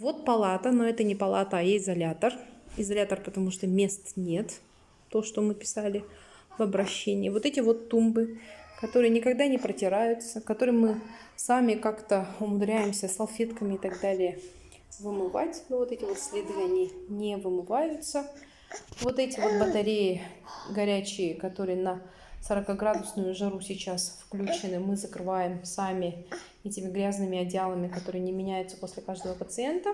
Вот палата, но это не палата, а изолятор. Изолятор, потому что мест нет. То, что мы писали в обращении. Вот эти вот тумбы, которые никогда не протираются, которые мы сами как-то умудряемся салфетками и так далее вымывать. Но вот эти вот следы, они не вымываются. Вот эти вот батареи горячие, которые на 40-градусную жару сейчас включены, мы закрываем сами этими грязными одеялами, которые не меняются после каждого пациента.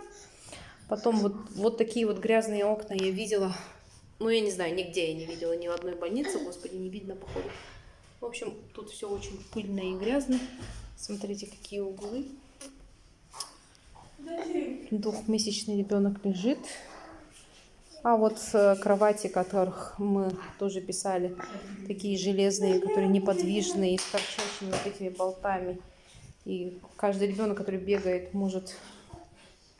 Потом вот такие вот грязные окна я видела, ну я не знаю, нигде я не видела, ни в одной больнице, господи, не видно походу. В общем, тут все очень пыльно и грязно. Смотрите, какие углы. Двухмесячный ребенок лежит. А вот кровати, которых мы тоже писали, такие железные, которые неподвижные, с торчащими вот этими болтами. И каждый ребенок, который бегает, может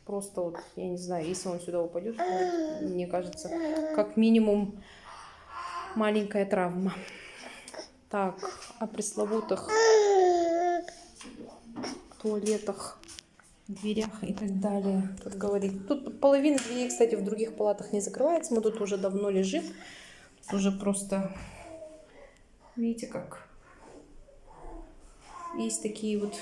просто, вот, я не знаю, если он сюда упадет, мне кажется, как минимум маленькая травма. Так, о пресловутых туалетах, дверях и так далее. Тут говорит. Тут половина дверей, кстати, в других палатах не закрывается. Мы тут уже давно лежим. Уже просто, видите, как есть такие вот.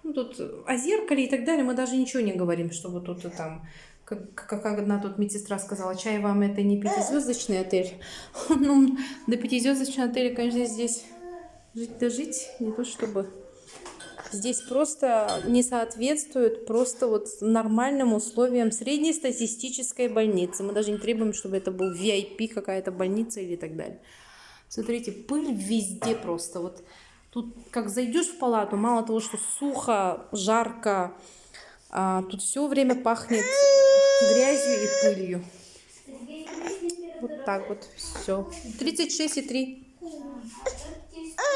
Ну, тут о зеркале и так далее мы даже ничего не говорим, что вот тут и там. Как одна тут медсестра сказала, чай вам это не пятизвездочный отель. Ну, до пятизвездочного отеля, конечно, здесь жить-то жить, не то чтобы. Здесь просто не соответствует просто вот нормальным условиям среднестатистической больницы. Мы даже не требуем, чтобы это был VIP какая-то больница или так далее. Смотрите, пыль везде просто. Вот тут как зайдешь в палату, мало того, что сухо, жарко, тут все время пахнет грязью и пылью. Вот так вот все. 36,3.